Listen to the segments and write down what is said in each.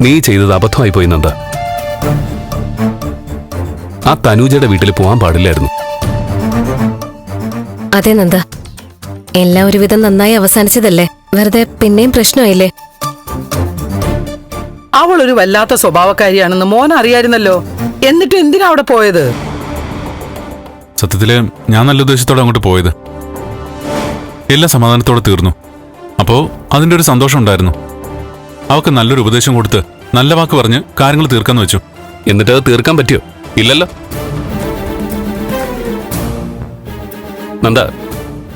നീ ചെയ്തത് അബദ്ധമായി പോയി നന്ദ. ആ തനൂജയുടെ വീട്ടിൽ പോവാൻ പാടില്ലായിരുന്നു. അതെ നന്ദ, എല്ലാം ഒരുവിധം നന്നായി അവസാനിച്ചതല്ലേ, വെറുതെ പിന്നെയും പ്രശ്നമായില്ലേ? അവൾ ഒരു വല്ലാത്ത സ്വഭാവക്കാരിയാണെന്ന് മോൻ അറിയായിരുന്നല്ലോ. എന്നിട്ട് എന്തിനാ അവിടെ പോയത്? സത്യത്തില് ഞാൻ നല്ല ഉദ്ദേശത്തോടെ അങ്ങോട്ട് പോയത്. എല്ലാം സമാധാനത്തോടെ തീർന്നു. അപ്പോ അതിന്റെ ഒരു സന്തോഷം ഉണ്ടായിരുന്നു. അവക്ക് നല്ലൊരു ഉപദേശം കൊടുത്ത് നല്ല വാക്ക് പറഞ്ഞ് കാര്യങ്ങൾ തീർക്കാന്ന് വെച്ചു. എന്നിട്ട് അത് തീർക്കാൻ പറ്റിയോ? ഇല്ലല്ലോ. നന്ദ,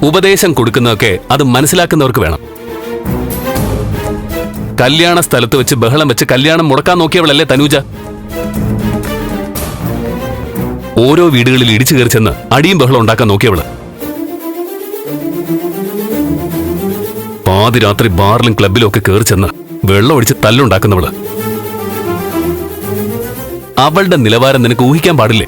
ഉപദേശം കൊടുക്കുന്നതൊക്കെ അത് മനസ്സിലാക്കുന്നവർക്ക് വേണം. കല്യാണ സ്ഥലത്ത് വെച്ച് ബഹളം വെച്ച് കല്യാണം മുടക്കാൻ നോക്കിയവളല്ലേ തനൂജ? ഓരോ വീടുകളിൽ ഇടിച്ചു കയറി ചെന്ന് അടിയും ബഹളം ഉണ്ടാക്കാൻ നോക്കിയവള്. പാതിരാത്രി ബാറിലും ക്ലബിലും ഒക്കെ കയറി ചെന്ന് വെള്ളം ഒഴിച്ച് തല്ലുണ്ടാക്കുന്നവള്. അവളുടെ നിലവാരം നിനക്ക് ഊഹിക്കാൻ പാടില്ലേ?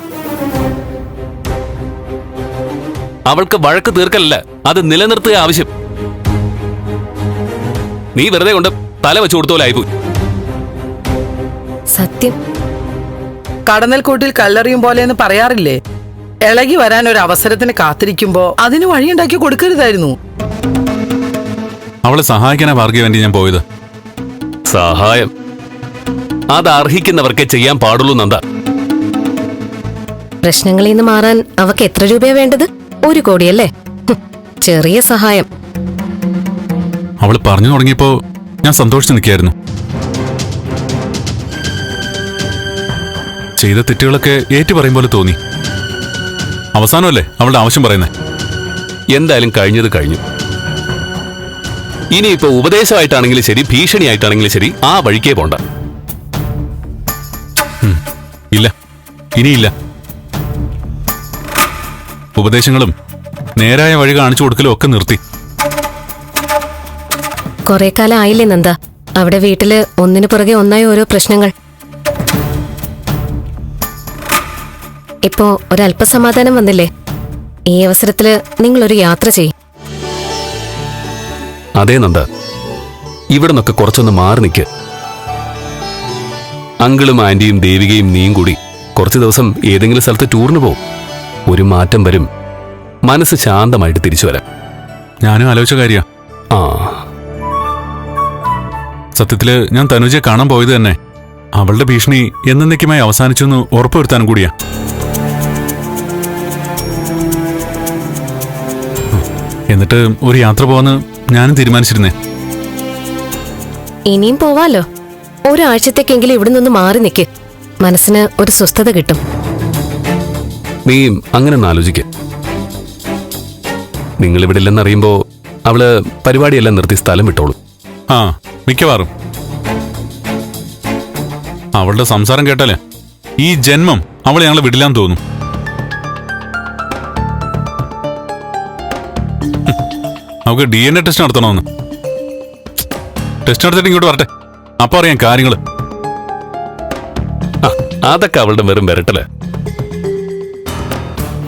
അവൾക്ക് വഴക്ക് തീർക്കലല്ല, അത് നിലനിർത്തുക ആവശ്യം. നീ വെറുതെ കൊണ്ട് തല വെച്ചു കൊടുത്തോലായിപ്പോയി. സത്യം. കടന്നൽ കൂട്ടിൽ കല്ലെറിയും പോലെ എന്ന് പറയാറില്ലേ? ഇളകി വരാൻ ഒരു അവസരത്തിന് കാത്തിരിക്കുമ്പോ അതിന് വഴിയുണ്ടാക്കി കൊടുക്കരുതായിരുന്നു. അവളെ സഹായിക്കാനാ ഭാർഗവ വേണ്ടി ഞാൻ പോയത്. സഹായം അത് അർഹിക്കുന്നവർക്കേ ചെയ്യാൻ പാടുള്ളൂ നന്ദ. പ്രശ്നങ്ങളിൽ നിന്ന് മാറാൻ അവക്ക് എത്ര രൂപയാ വേണ്ടത്? 1 കോടിയല്ലേ? ചെറിയ സഹായം. അവള് പറഞ്ഞു തുടങ്ങിയപ്പോ ഞാൻ സന്തോഷിച്ചു നിൽക്കായിരുന്നു. ചെയ്ത തെറ്റുകളൊക്കെ ഏറ്റു പറയും പോലെ തോന്നി. അവസാനമല്ലേ അവളുടെ ആവശ്യം പറയുന്നേ. എന്തായാലും കഴിഞ്ഞത് കഴിഞ്ഞു. ഇനിയിപ്പോ ഉപദേശമായിട്ടാണെങ്കിലും ശരി, ഭീഷണിയായിട്ടാണെങ്കിലും ശരി, ആ വഴിക്കേ പോണ്ട. ഇല്ല, ഇനിയില്ല. ഉപദേശങ്ങളും നേരായ വഴി കാണിച്ചു കൊടുക്കലും ഒക്കെ നിർത്തി. കുറെ കാലം ആയില്ലേ നന്ദ അവിടെ വീട്ടില് ഒന്നിനു പുറകെ ഒന്നായി ഓരോ പ്രശ്നങ്ങൾ. ഇപ്പോ ഒരല്പസമാധാനം വന്നില്ലേ? ഈ അവസരത്തില് നിങ്ങളൊരു യാത്ര ചെയ്യും. അതേ നന്ദ, ഇവിടെ നിന്നൊക്കെ കുറച്ചൊന്ന് മാറി നിൽക്ക്. അങ്കിളും ആന്റിയും ദേവികയും നീയും കൂടി കുറച്ചു ദിവസം ഏതെങ്കിലും സ്ഥലത്ത് ടൂറിന് പോവും. ഒരു മാറ്റം വരും. മനസ്സ് ശാന്തമായിട്ട് തിരിച്ചു വരാം. ഞാനും ആലോചിച്ച കാര്യ. ആ, സത്യത്തില് ഞാൻ തനുജയെ കാണാൻ പോയത് തന്നെ അവളുടെ ഭീഷണി എന്നേക്കുമായി അവസാനിച്ചു എന്ന് ഉറപ്പുവരുത്താനും കൂടിയാ. എന്നിട്ട് ഒരു യാത്ര പോവാന്ന് ഞാനും തീരുമാനിച്ചിരുന്നേ. ഇനിയും പോവാലോ. ഒരാഴ്ചത്തേക്കെങ്കിലും ഇവിടെ നിന്ന് മാറി നിൽക്ക്. മനസ്സിന് ഒരു സ്വസ്ഥത കിട്ടും. നീയും അങ്ങനെ ഒന്ന് ആലോചിക്ക. നിങ്ങളിവിടെ ഇല്ലെന്നറിയുമ്പോ അവള് പരിപാടിയെല്ലാം നിർത്തി സ്ഥലം വിട്ടോളൂ. ആ, മിക്കവാറും. അവളുടെ സംസാരം കേട്ടാലേ ഈ ജന്മം അവളെ ഞങ്ങളെ വിടില്ലാന്ന് തോന്നും. നമുക്ക് DNA ടെസ്റ്റ് നടത്തണമെന്ന്. ടെസ്റ്റ് നടത്തിയിട്ട് ഇങ്ങോട്ട് വരട്ടെ, അപ്പൊ അറിയാം കാര്യങ്ങള്. അതൊക്കെ അവളുടെ വെറും വരട്ടല്.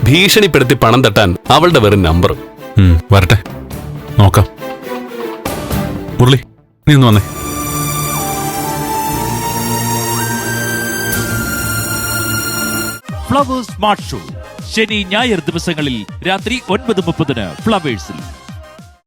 ഭീഷണിപ്പെടുത്തി പണം തട്ടാൻ അവളുടെ വെറും നമ്പർ. വരട്ടെ, നോക്കാം. മുരളി, നീ ഒന്ന് വന്നേ. ഫ്ലവേഴ്സ് സ്മാർട്ട് ഷോ ശനി ഞായർ ദിവസങ്ങളിൽ രാത്രി 9:30 ഫ്ലവേഴ്സിൽ.